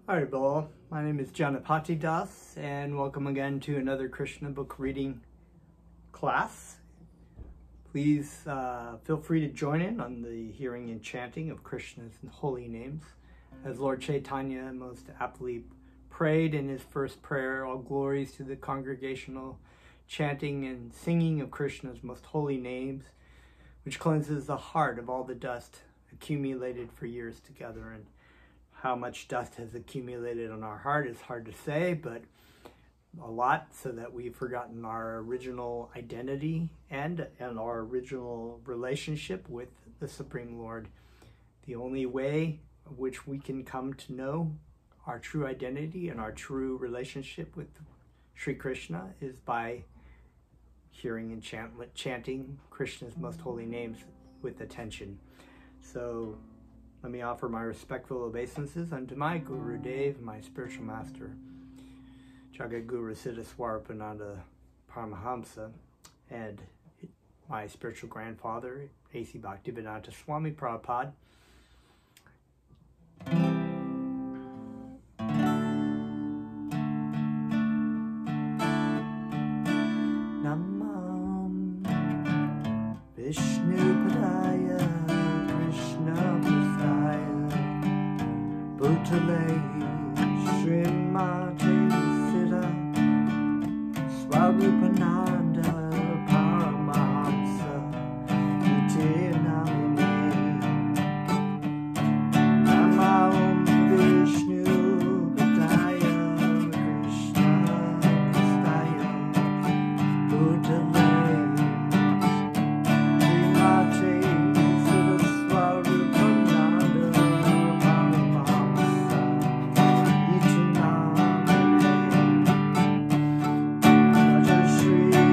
Hi all, my name is Janapati Das and welcome again to another Krishna book reading class. Please feel free to join in on the hearing and chanting of Krishna's holy names. As Lord Chaitanya most aptly prayed in his first prayer, all glories to the congregational chanting and singing of Krishna's most holy names, which cleanses the heart of all the dust accumulated for years together. And how much dust has accumulated on our heart is hard to say, but a lot, so that we've forgotten our original identity and our original relationship with the Supreme Lord. The only way in which we can come to know our true identity and our true relationship with Sri Krishna is by hearing and chanting Krishna's most holy names with attention. So let me offer my respectful obeisances unto my Guru Dev, my spiritual master, Jagat Guru Siddha Swarapananda Paramahamsa, and my spiritual grandfather, A.C. Bhaktivedanta Swami Prabhupada. Namam Vishnu Padaya Krishna Bhutale Srimati Siddha Swarupananda Paramahamsa Iti Namine Namo Vishnu Padaya Krishna Prasthaya Bhutale Srimati Shri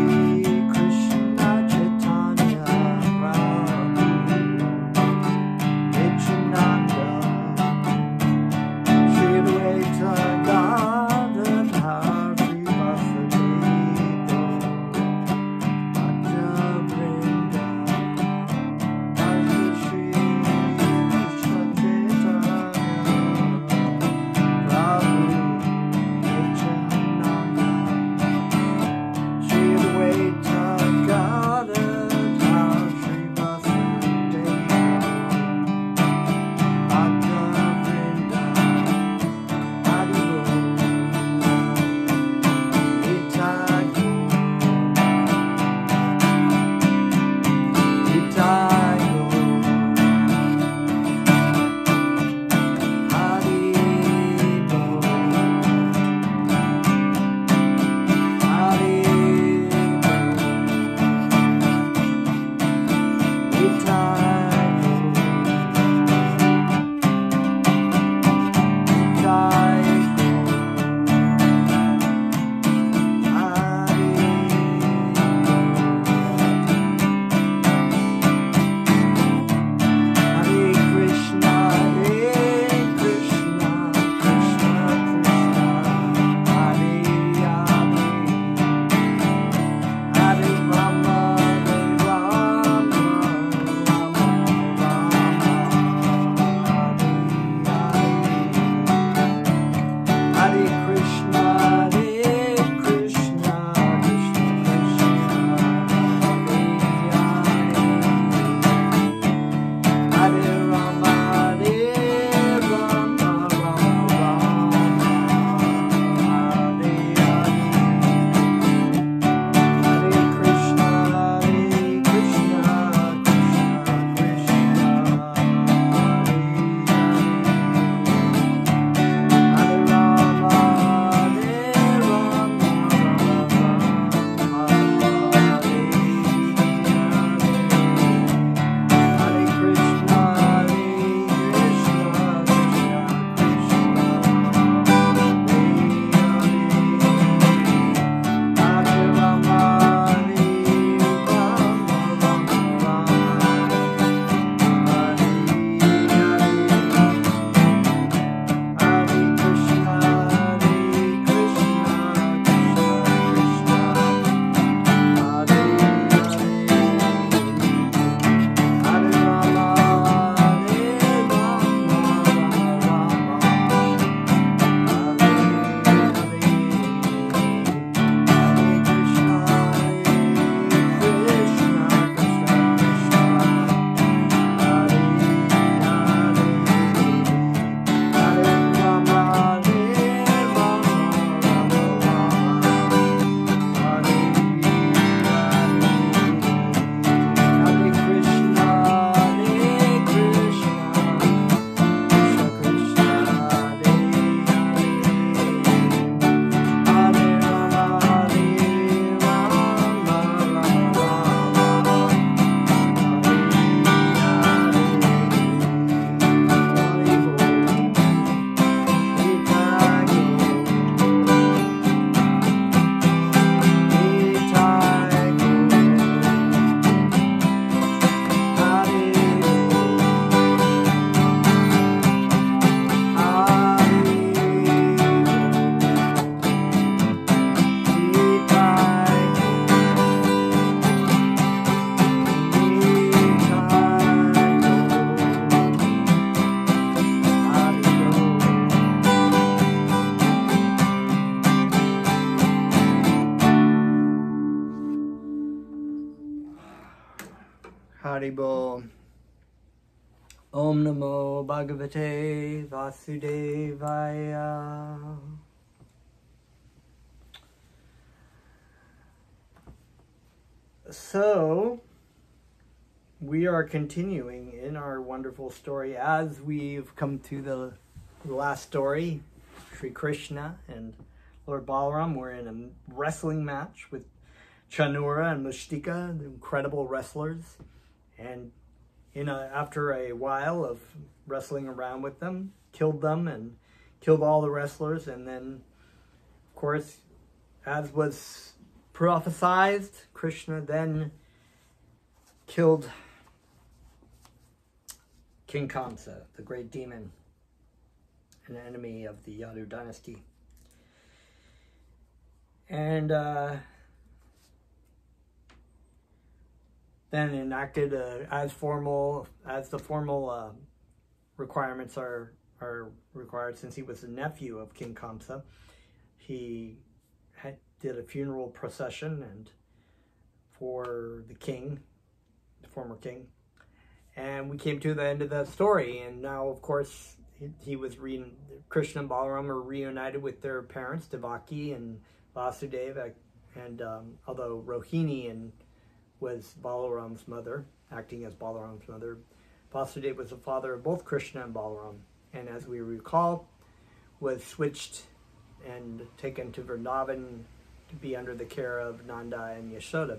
Haribol. Om Namo Bhagavate Vasudevaya. So, we are continuing in our wonderful story as we've come to the last story. Sri Krishna and Lord Balaram were in a wrestling match with Chanura and Mustika, the incredible wrestlers. And after a while of wrestling around with them, killed them and killed all the wrestlers. And then, of course, as was prophesied, Krishna then killed King Kamsa, the great demon, an enemy of the Yadu dynasty. And then enacted as the formal requirements are required, since he was the nephew of King Kamsa. He did a funeral procession and for the king, the former king. And we came to the end of the story, and now, of course, Krishna and Balaram are reunited with their parents, Devaki and Vasudeva, and although Rohini was Balaram's mother, acting as Balaram's mother, Vasudeva was the father of both Krishna and Balaram, and as we recall, was switched and taken to Vrindavan to be under the care of Nanda and Yashoda.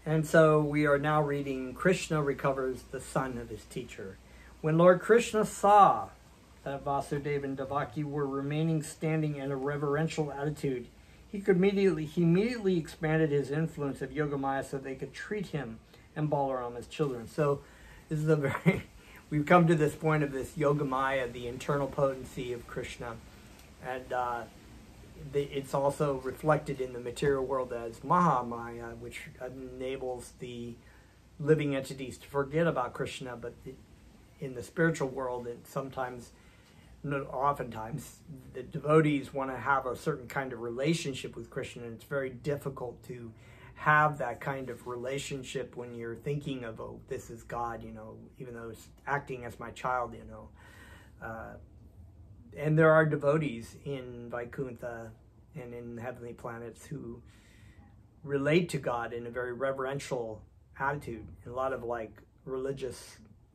And so we are now reading Krishna recovers the son of his teacher. When Lord Krishna saw that Vasudeva and Devaki were remaining standing in a reverential attitude, he immediately expanded his influence of Yogamaya so they could treat him and Balaram as children. So this is we've come to this point of this Yogamaya, the internal potency of Krishna. And it's also reflected in the material world as Mahamaya, which enables the living entities to forget about Krishna. But in the spiritual world, oftentimes, the devotees want to have a certain kind of relationship with Krishna, and it's very difficult to have that kind of relationship when you're thinking of, oh, this is God, even though it's acting as my child, and there are devotees in Vaikuntha and in the heavenly planets who relate to God in a very reverential attitude. And a lot of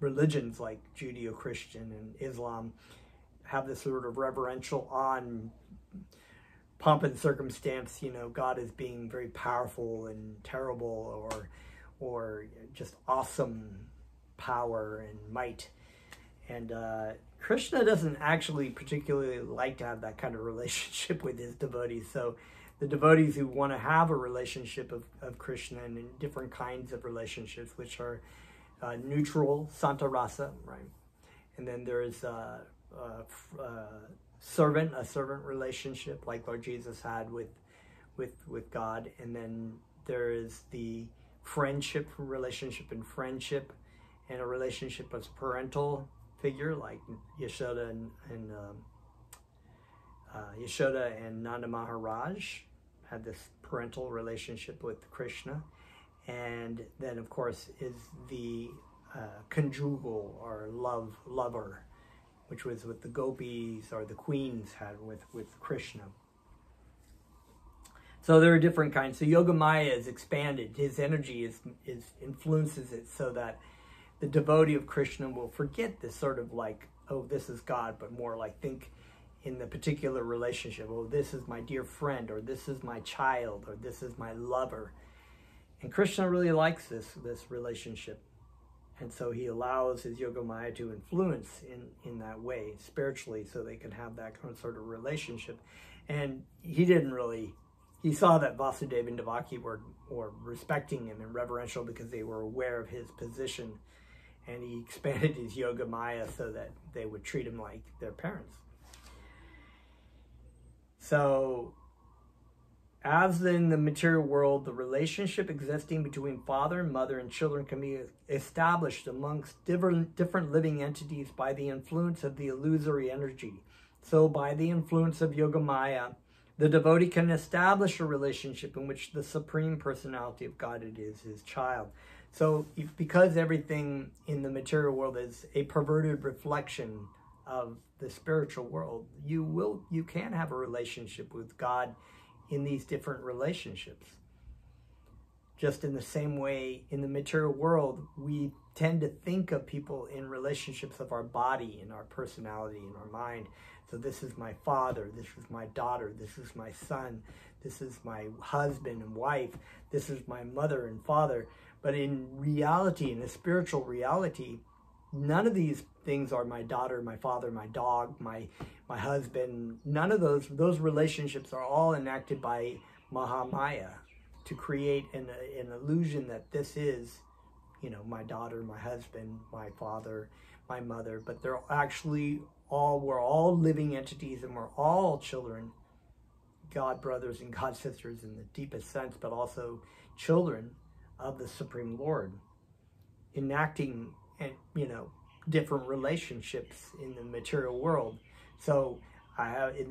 religions like Judeo-Christian and Islam have this sort of reverential on pomp and circumstance, God as being very powerful and terrible, or just awesome power and might. And Krishna doesn't actually particularly like to have that kind of relationship with his devotees. So the devotees who want to have a relationship of Krishna and in different kinds of relationships, which are neutral, Santa Rasa, right? And then there is a servant relationship like Lord Jesus had with God. And then there is the relationship and friendship, and a relationship as parental figure like Yashoda and Nanda Maharaj had this parental relationship with Krishna. And then, of course, is the conjugal or lover, which was what the gopis or the queens had with Krishna. So there are different kinds. So Yogamaya is expanded. His energy influences it so that the devotee of Krishna will forget this sort of like, oh, this is God, but more like think in the particular relationship. Oh, this is my dear friend, or this is my child, or this is my lover. And Krishna really likes this relationship. And so he allows his Yogamaya to influence in that way, spiritually, so they can have that sort of relationship. And he saw that Vasudeva and Devaki were respecting him and reverential because they were aware of his position. And he expanded his Yogamaya so that they would treat him like their parents. So, as in the material world, the relationship existing between father and mother and children can be established amongst different living entities by the influence of the illusory energy. So, by the influence of Yogamaya, The devotee can establish a relationship in which the Supreme Personality of God is his child. So because everything in the material world is a perverted reflection of the spiritual world, you can have a relationship with God in these different relationships. Just in the same way, in the material world, we tend to think of people in relationships of our body, in our personality, in our mind. So this is my father, this is my daughter, this is my son, this is my husband and wife, this is my mother and father. But in reality, in a spiritual reality, none of these things are my daughter, my father, my dog, my husband. None of those relationships are all enacted by Mahamaya to create an illusion that this is, my daughter, my husband, my father, my mother. But they're actually we're all living entities, and we're all children, God brothers and God sisters in the deepest sense, but also children of the Supreme Lord, enacting different relationships in the material world. So I have in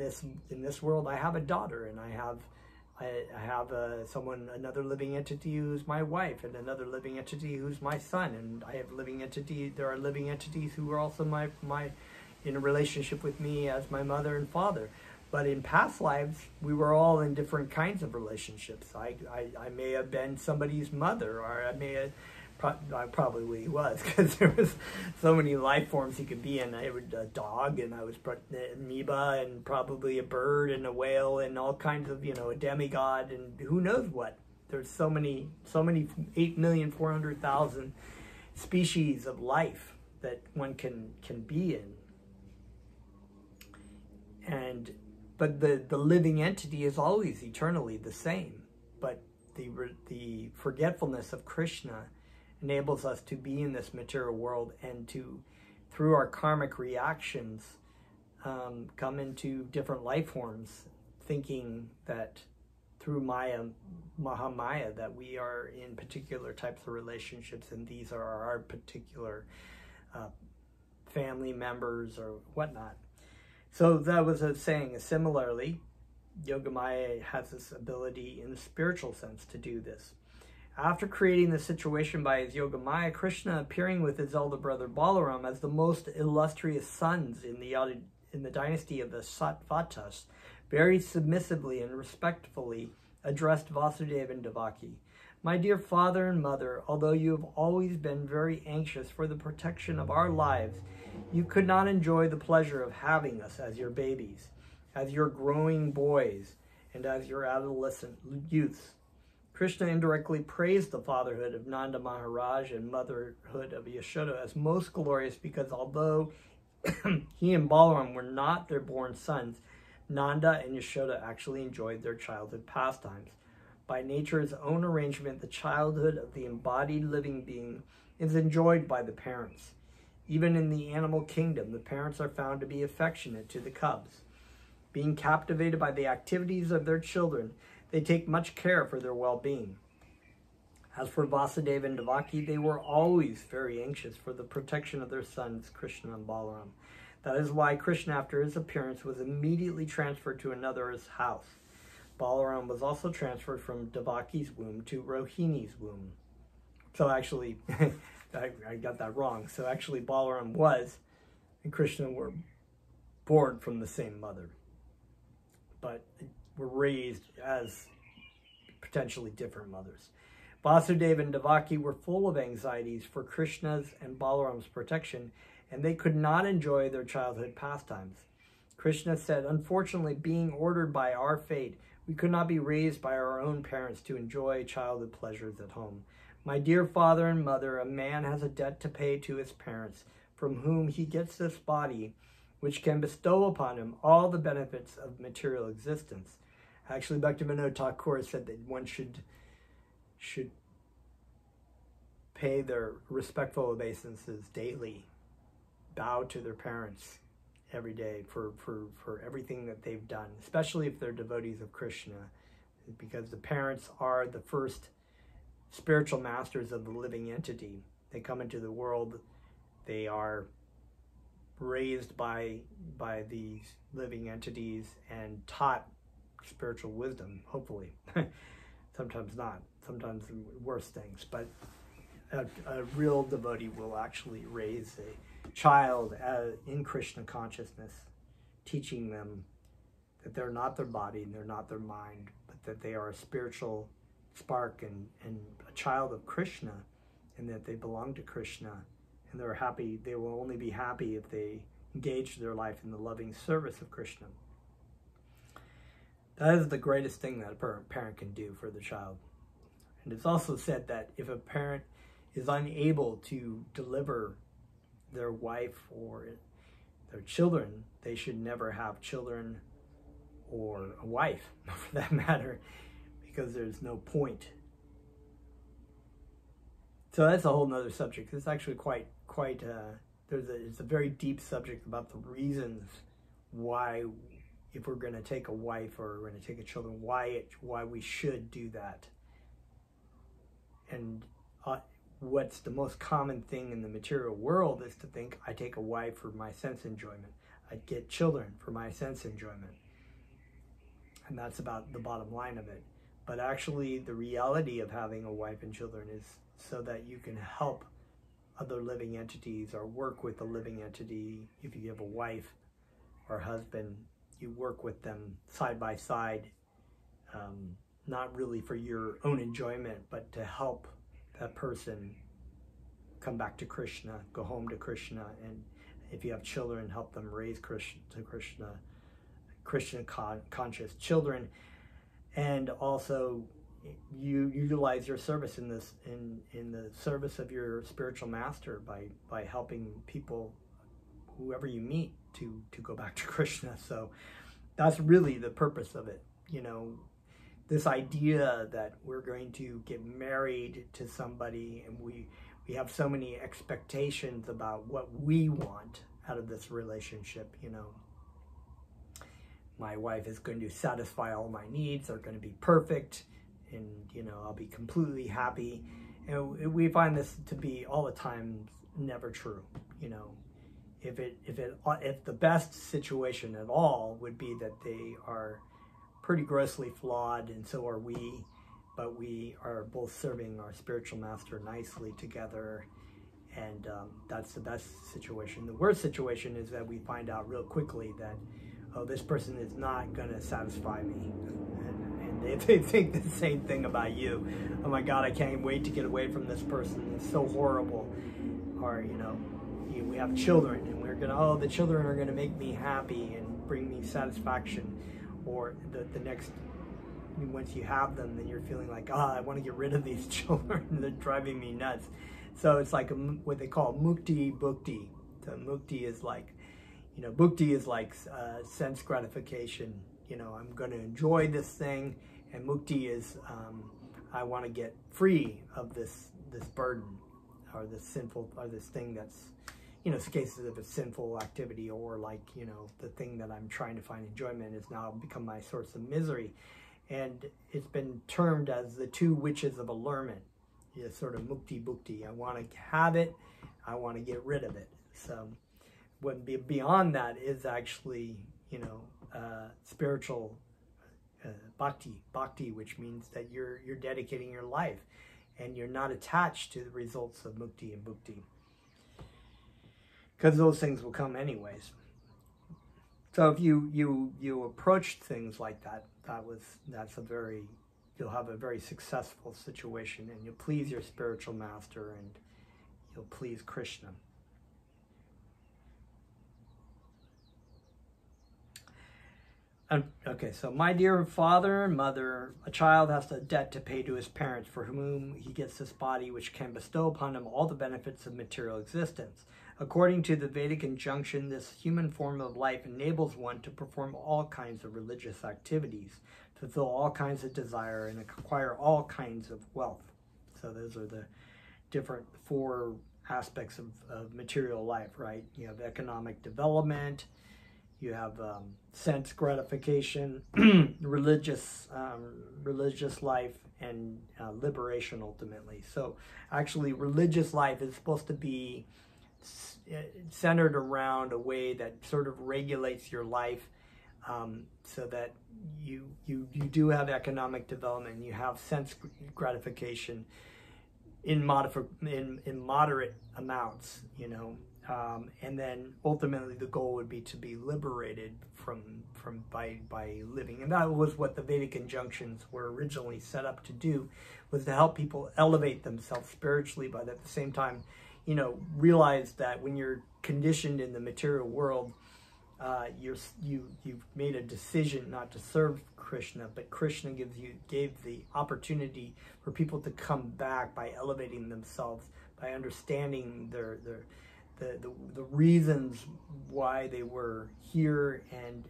this world, I have a daughter, and I have another living entity who's my wife, and another living entity who's my son, and I have there are living entities who are also my in a relationship with me as my mother and father. But in past lives, we were all in different kinds of relationships. I may have been somebody's mother, or I probably was, because there was so many life forms he could be in. I was a dog, and I was an amoeba, and probably a bird, and a whale, and all kinds of, a demigod, and who knows what. There's so many 8,400,000 species of life that one can be in. But the living entity is always eternally the same. But the forgetfulness of Krishna enables us to be in this material world, and to, through our karmic reactions, come into different life forms, thinking that through Mahamaya, that we are in particular types of relationships, and these are our particular family members or whatnot. So that was a saying. Similarly, Yogamaya has this ability in the spiritual sense to do this. After creating the situation by his Yogamaya, Krishna, appearing with his elder brother Balaram as the most illustrious sons in the dynasty of the Sattvatas, very submissively and respectfully addressed Vasudeva and Devaki. My dear father and mother, although you have always been very anxious for the protection of our lives, you could not enjoy the pleasure of having us as your babies, as your growing boys, and as your adolescent youths. Krishna indirectly praised the fatherhood of Nanda Maharaj and motherhood of Yashoda as most glorious, because although he and Balaram were not their born sons, Nanda and Yashoda actually enjoyed their childhood pastimes. By nature's own arrangement, the childhood of the embodied living being is enjoyed by the parents. Even in the animal kingdom, the parents are found to be affectionate to the cubs. Being captivated by the activities of their children, they take much care for their well-being. As for Vasudeva and Devaki, they were always very anxious for the protection of their sons, Krishna and Balaram. That is why Krishna, after his appearance, was immediately transferred to another's house. Balaram was also transferred from Devaki's womb to Rohini's womb. So actually, I got that wrong. So actually, Balaram and Krishna were born from the same mother, but were raised as potentially different mothers. Vasudeva and Devaki were full of anxieties for Krishna's and Balaram's protection, and they could not enjoy their childhood pastimes. Krishna said, unfortunately, being ordered by our fate, we could not be raised by our own parents to enjoy childhood pleasures at home. My dear father and mother, a man has a debt to pay to his parents, from whom he gets this body, which can bestow upon him all the benefits of material existence. Actually, Bhaktivinoda Thakur said that one should pay their respectful obeisances daily, bow to their parents every day for everything that they've done, especially if they're devotees of Krishna, because the parents are the first spiritual masters of the living entity. They come into the world, they are raised by these living entities and taught spiritual wisdom, hopefully. Sometimes not. Sometimes worse things. But a real devotee will actually raise a child in Krishna consciousness, teaching them that they're not their body and they're not their mind, but that they are a spiritual spark and a child of Krishna, and that they belong to Krishna, and they're happy. They will only be happy if they engage their life in the loving service of Krishna. That is the greatest thing that a parent can do for the child. And it's also said that if a parent is unable to deliver their wife or their children, they should never have children or a wife, for that matter, because there's no point. So that's a whole nother subject. It's actually it's a very deep subject about the reasons why, if we're going to take a wife or we're going to take a children, why we should do that. And what's the most common thing in the material world is to think, I take a wife for my sense enjoyment. I get children for my sense enjoyment. And that's about the bottom line of it. But actually, the reality of having a wife and children is so that you can help other living entities or work with a living entity. If you have a wife or husband, you work with them side by side, not really for your own enjoyment, but to help that person come back to Krishna, go home to Krishna, and if you have children, help them raise Krishna conscious children, and also you utilize your service in the service of your spiritual master by helping people, whoever you meet, to go back to Krishna. So that's really the purpose of it. This idea that we're going to get married to somebody and we have so many expectations about what we want out of this relationship. My wife is going to satisfy all my needs, they're going to be perfect, and I'll be completely happy. And we find this to be all the time never true. If the best situation at all would be that they are pretty grossly flawed, and so are we, but we are both serving our spiritual master nicely together, and that's the best situation. The worst situation is that we find out real quickly that, oh, this person is not going to satisfy me, and they think the same thing about you. Oh my God, I can't wait to get away from this person. It's so horrible. Or we have children, and we're gonna, the children are gonna make me happy and bring me satisfaction. Or the next, once you have them, then you're feeling like, I want to get rid of these children. They're driving me nuts. So it's like what they call mukti bhukti. So mukti is like, bhukti is like sense gratification. I'm going to enjoy this thing, and mukti is I want to get free of this burden, or this sinful, or this thing that's, cases of a sinful activity, or like, the thing that I'm trying to find enjoyment has now become my source of misery. And it's been termed as the two witches of allurement. Sort of mukti bhukti. I want to have it, I want to get rid of it. So what beyond that is actually, spiritual bhakti, which means that you're dedicating your life and you're not attached to the results of mukti and bhukti, because those things will come anyways. So if you approach things like that, you'll have a very successful situation, and you'll please your spiritual master, and you'll please Krishna. Okay, so my dear father and mother, a child has a debt to pay to his parents, for whom he gets this body which can bestow upon him all the benefits of material existence. According to the Vedic injunction, this human form of life enables one to perform all kinds of religious activities, fulfill all kinds of desire, and acquire all kinds of wealth. So those are the different four aspects of material life, right? You have economic development, you have sense gratification, religious life, and liberation ultimately. So actually religious life is supposed to be centered around a way that sort of regulates your life so that you do have economic development, you have sense gratification in moderate amounts, you know, and then ultimately the goal would be to be liberated by living. And that was what the Vedic injunctions were originally set up to do, was to help people elevate themselves spiritually, but at the same time, you know, realize that when you're conditioned in the material world, you've made a decision not to serve Krishna, but Krishna gave the opportunity for people to come back by elevating themselves, by understanding the reasons why they were here, and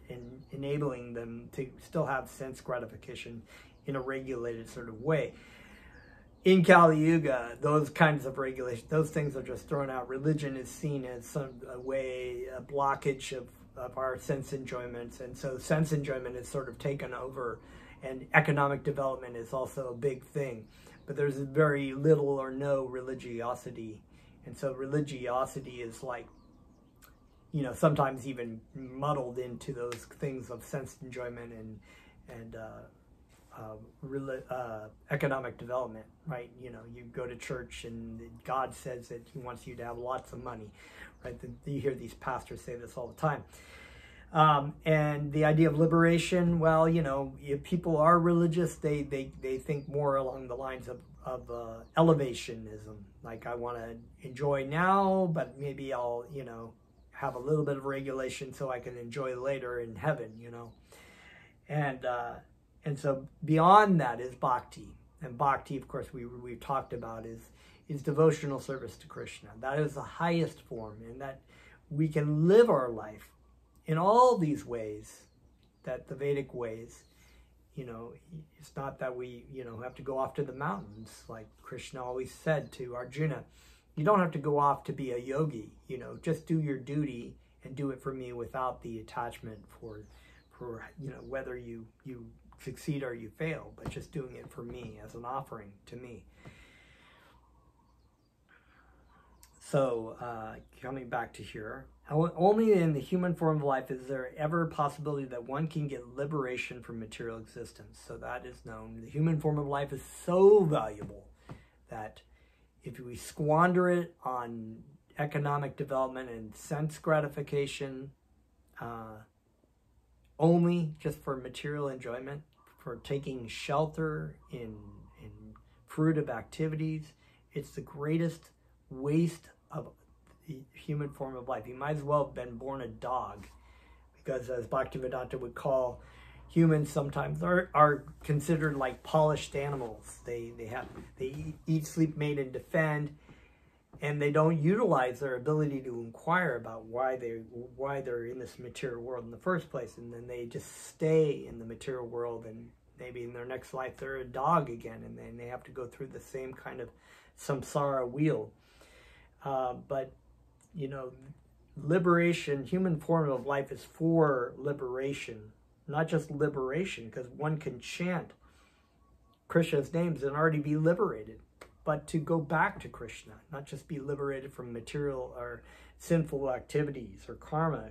enabling them to still have sense gratification in a regulated sort of way. In Kali Yuga, those kinds of regulations, those things are just thrown out. Religion is seen as a blockage of our sense enjoyments, and so sense enjoyment is sort of taken over, and economic development is also a big thing. But there's very little or no religiosity, and so religiosity is like, you know, sometimes even muddled into those things of sense enjoyment and economic development, right? You know, you go to church and God says that he wants you to have lots of money, right? You hear these pastors say this all the time. And the idea of liberation, well, you know, if people are religious, they think more along the lines of elevationism. Like, I want to enjoy now, but maybe I'll, you know, have a little bit of regulation so I can enjoy later in heaven, you know. And so beyond that is bhakti. And bhakti, of course, we've talked about is devotional service to Krishna. That is the highest form, and that we can live our life in all these ways, that the Vedic ways. You know, it's not that we, you know, have to go off to the mountains. Like Krishna always said to Arjuna, you don't have to go off to be a yogi, you know, just do your duty and do it for me without the attachment for you know, whether you succeed or you fail, but just doing it for me as an offering to me. So coming back to here, only in the human form of life is there ever a possibility that one can get liberation from material existence. So that is known. The human form of life is so valuable that if we squander it on economic development and sense gratification, only just for material enjoyment, for taking shelter in fruitive activities, it's the greatest waste of the human form of life. You might as well have been born a dog, because as Bhaktivedanta would call humans, sometimes are considered like polished animals. They eat, sleep, mate, and defend, and they don't utilize their ability to inquire about why they're in this material world in the first place, and then they just stay in the material world, and maybe in their next life they're a dog again, and then they have to go through the same kind of samsara wheel. But you know, liberation, human form of life is for liberation, not just liberation, because one can chant Krishna's names and already be liberated, but to go back to Krishna, not just be liberated from material or sinful activities or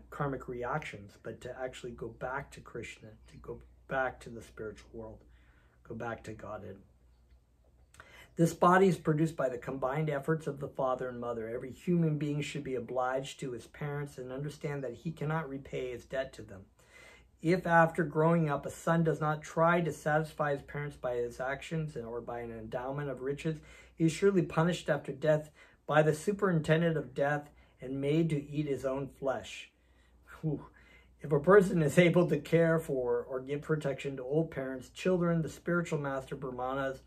karmic reactions, but to actually go back to Krishna, to go back to the spiritual world, go back to Godhead. This body is produced by the combined efforts of the father and mother. Every human being should be obliged to his parents and understand that he cannot repay his debt to them. If after growing up a son does not try to satisfy his parents by his actions or by an endowment of riches, he is surely punished after death by the superintendent of death and made to eat his own flesh. Whew. If a person is able to care for or give protection to old parents, children, the spiritual master, brahmanas,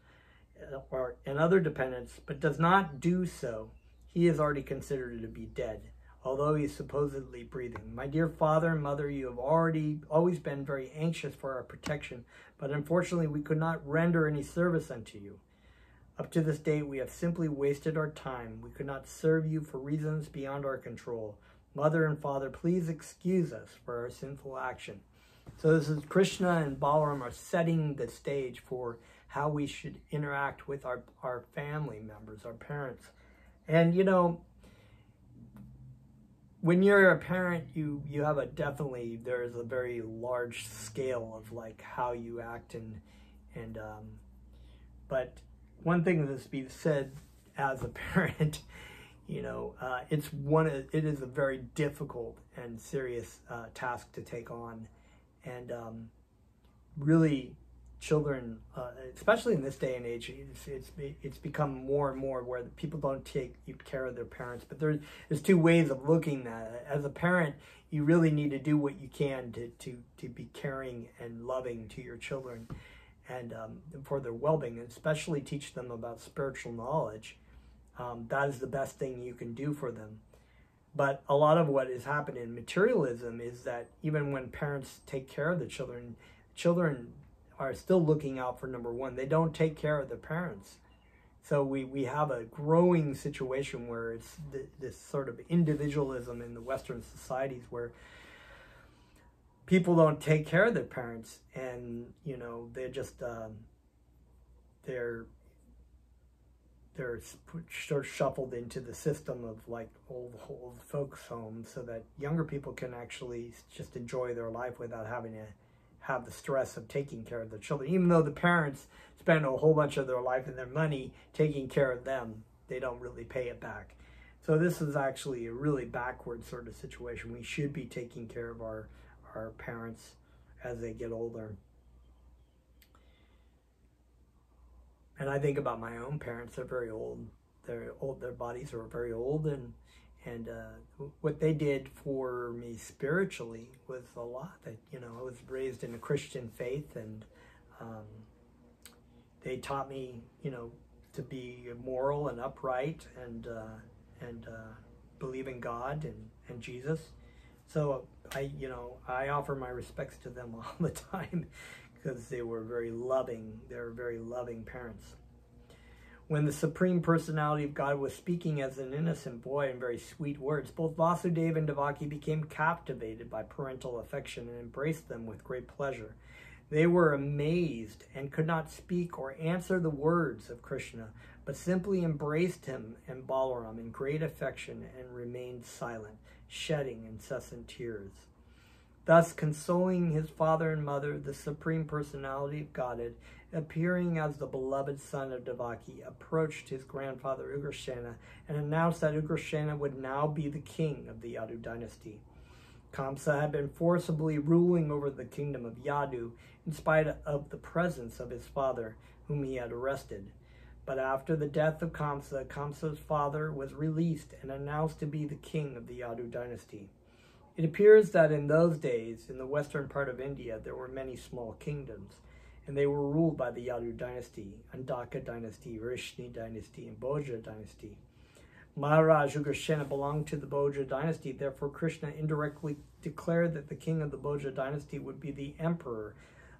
and other dependents, but does not do so, he is already considered to be dead, although he is supposedly breathing. My dear father and mother, you have always been very anxious for our protection, but unfortunately we could not render any service unto you. Up to this date, we have simply wasted our time. We could not serve you for reasons beyond our control. Mother and father, please excuse us for our sinful action. So this is Krishna and Balaram are setting the stage for how we should interact with our family members, our parents. And, you know, when you're a parent, you have there's a very large scale of like how you act and but one thing that's being said as a parent, it is a very difficult and serious task to take on, and really children, especially in this day and age, it's become more and more where people don't take care of their parents. But there's two ways of looking at it. As a parent, you really need to do what you can to be caring and loving to your children, and for their well-being, and especially teach them about spiritual knowledge. That is the best thing you can do for them. But a lot of what is happening in materialism is that even when parents take care of the children are still looking out for number one. They don't take care of their parents. So we have a growing situation where it's this sort of individualism in the Western societies where people don't take care of their parents, and they're just they're sort of shuffled into the system of like old folks homes, so that younger people can actually just enjoy their life without having to have the stress of taking care of their children. Even though the parents spend a whole bunch of their life and their money taking care of them, they don't really pay it back. So this is actually a really backward sort of situation. We should be taking care of our parents as they get older. And I think about my own parents. They're very old. They're old. Their bodies are very old, and what they did for me spiritually was a lot. That I was raised in a Christian faith, and they taught me to be moral and upright, and believe in God and Jesus. So I offer my respects to them all the time, because they were very loving. They were very loving parents. When the Supreme Personality of God was speaking as an innocent boy in very sweet words, both Vasudeva and Devaki became captivated by parental affection and embraced them with great pleasure. They were amazed and could not speak or answer the words of Krishna, but simply embraced him and Balaram in great affection and remained silent, shedding incessant tears. Thus, consoling his father and mother, the Supreme Personality of Godhead, appearing as the beloved son of Devaki, approached his grandfather Ugrasena and announced that Ugrasena would now be the king of the Yadu dynasty. Kamsa had been forcibly ruling over the kingdom of Yadu in spite of the presence of his father, whom he had arrested. But after the death of Kamsa, Kamsa's father was released and announced to be the king of the Yadu dynasty. It appears that in those days, in the western part of India, there were many small kingdoms, and they were ruled by the Yadu dynasty, Andaka dynasty, Vrishni dynasty, and Bhoja dynasty. Maharaj Ugrasena belonged to the Bhoja dynasty, therefore Krishna indirectly declared that the king of the Bhoja dynasty would be the emperor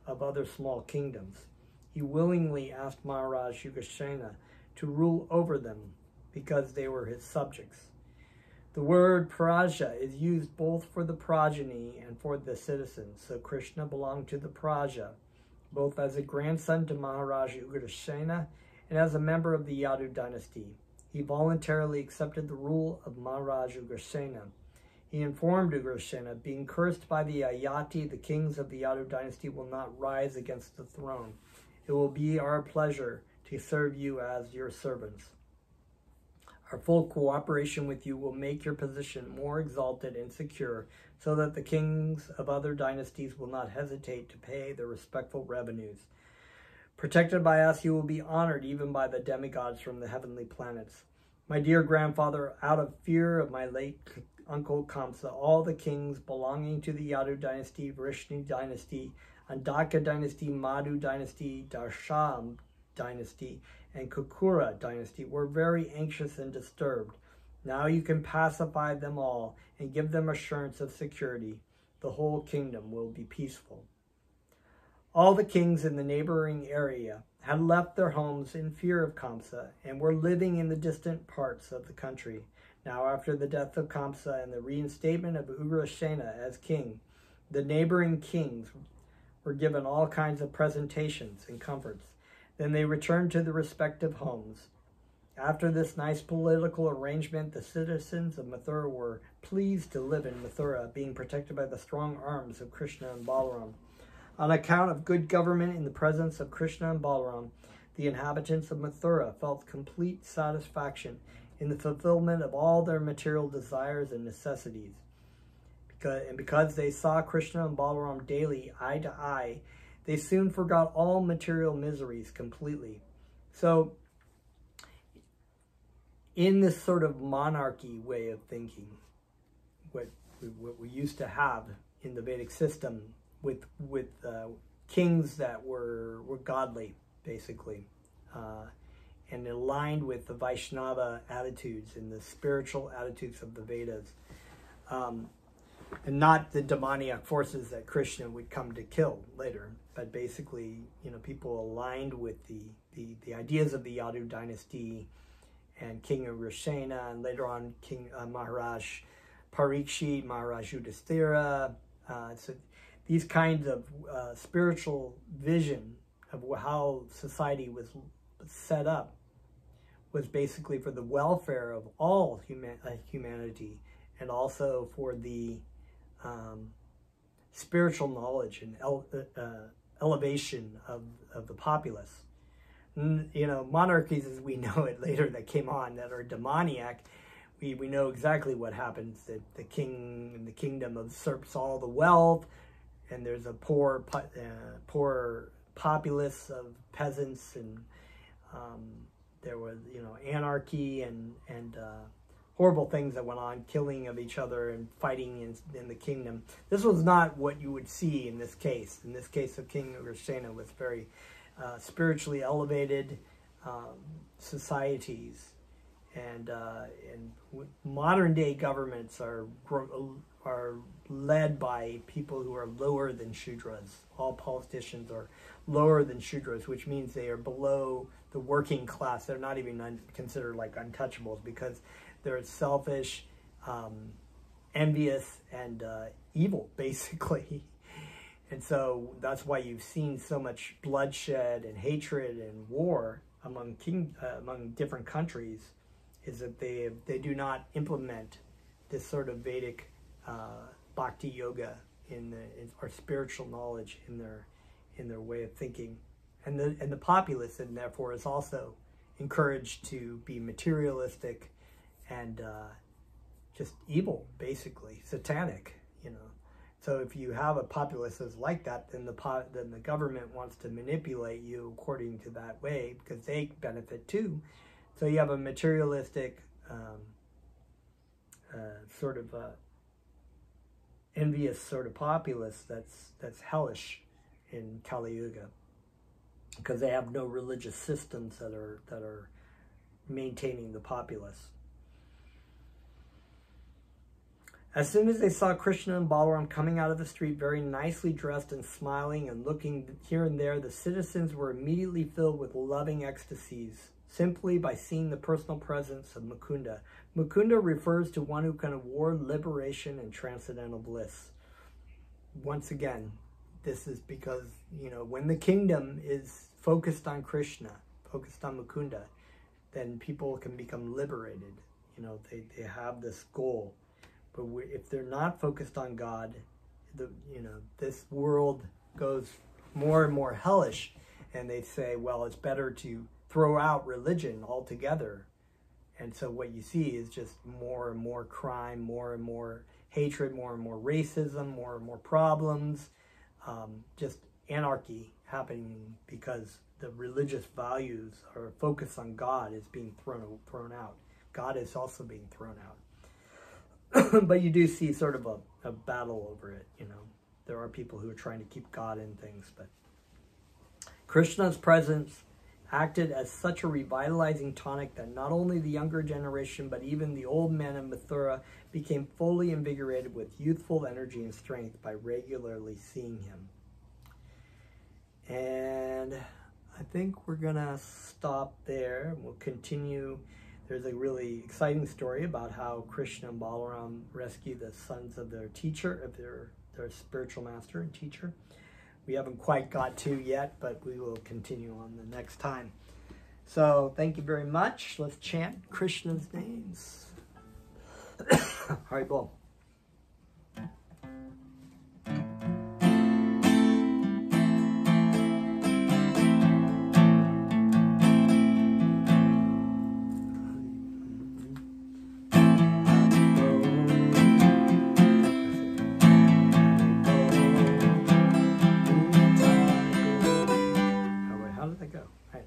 of other small kingdoms. He willingly asked Maharaj Ugrasena to rule over them because they were his subjects. The word Praja is used both for the progeny and for the citizens, so Krishna belonged to the Praja, both as a grandson to Maharaj Ugrasena and as a member of the Yadu dynasty. He voluntarily accepted the rule of Maharaj Ugrasena. He informed Ugrasena, being cursed by the Ayati, the kings of the Yadu dynasty will not rise against the throne. It will be our pleasure to serve you as your servants. Our full cooperation with you will make your position more exalted and secure, so that the kings of other dynasties will not hesitate to pay their respectful revenues. Protected by us, you will be honored even by the demigods from the heavenly planets. My dear grandfather, out of fear of my late uncle Kamsa, all the kings belonging to the Yadu dynasty, Vrishni dynasty, Andaka dynasty, Madhu dynasty, Darsham dynasty, and Kukura dynasty were very anxious and disturbed. Now you can pacify them all and give them assurance of security. The whole kingdom will be peaceful. All the kings in the neighboring area had left their homes in fear of Kamsa and were living in the distant parts of the country. Now, after the death of Kamsa and the reinstatement of Ugrasena as king, the neighboring kings were given all kinds of presentations and comforts. Then they returned to their respective homes, After this nice political arrangement, the citizens of Mathura were pleased to live in Mathura, being protected by the strong arms of Krishna and Balaram. On account of good government in the presence of Krishna and Balaram, the inhabitants of Mathura felt complete satisfaction in the fulfillment of all their material desires and necessities. Because they saw Krishna and Balaram daily, eye to eye, they soon forgot all material miseries completely. So, in this sort of monarchy way of thinking, what we used to have in the Vedic system with kings that were godly, basically, and aligned with the Vaishnava attitudes and the spiritual attitudes of the Vedas, and not the demoniac forces that Krishna would come to kill later, but basically, people aligned with the ideas of the Yadu dynasty and King Krishna, and later on King Maharaj Parikshit, Maharaj Yudhisthira. So these kinds of spiritual vision of how society was set up was basically for the welfare of all humanity, and also for the spiritual knowledge and elevation of the populace. Monarchies as we know it later that came on that are demoniac, we know exactly what happens, that the king and the kingdom usurps all the wealth, and there's a poor populace of peasants, and there was anarchy and horrible things that went on, killing of each other and fighting in the kingdom. This was not what you would see in this case. In this case of King Krishna was very spiritually elevated societies, and modern day governments are led by people who are lower than Shudras. All politicians are lower than Shudras, which means they are below the working class. They're not even considered like untouchables, because they're selfish, envious, and evil, basically. And so that's why you've seen so much bloodshed and hatred and war among different countries, is that they do not implement this sort of Vedic bhakti yoga or spiritual knowledge in their way of thinking, and the populace, and therefore is also encouraged to be materialistic and just evil, basically satanic, So if you have a populace that's like that, then the government wants to manipulate you according to that way, because they benefit too. So you have a materialistic sort of envious sort of populace that's hellish in Kali Yuga, because they have no religious systems that are maintaining the populace. As soon as they saw Krishna and Balaram coming out of the street, very nicely dressed and smiling and looking here and there, the citizens were immediately filled with loving ecstasies, simply by seeing the personal presence of Mukunda. Mukunda refers to one who can award liberation and transcendental bliss. Once again, this is because, when the kingdom is focused on Krishna, focused on Mukunda, then people can become liberated. They have this goal. But if they're not focused on God, this world goes more and more hellish, and they say, well, it's better to throw out religion altogether. And so what you see is just more and more crime, more and more hatred, more and more racism, more and more problems, just anarchy happening, because the religious values or focus on God is being thrown out. God is also being thrown out. But you do see sort of a battle over it, There are people who are trying to keep God in things, but Krishna's presence acted as such a revitalizing tonic that not only the younger generation, but even the old men in Mathura became fully invigorated with youthful energy and strength by regularly seeing him. And I think we're gonna stop there. We'll continue. There's a really exciting story about how Krishna and Balaram rescue the sons of their teacher, of their spiritual master and teacher. We haven't quite got to yet, but we will continue on the next time. So thank you very much. Let's chant Krishna's names. Haribol. How did that go? Right.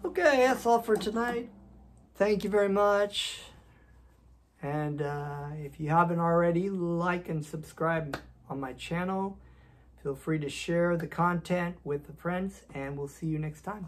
Okay, that's all for tonight. Thank you very much. And if you haven't already, like and subscribe on my channel. Feel free to share the content with the friends, and we'll see you next time.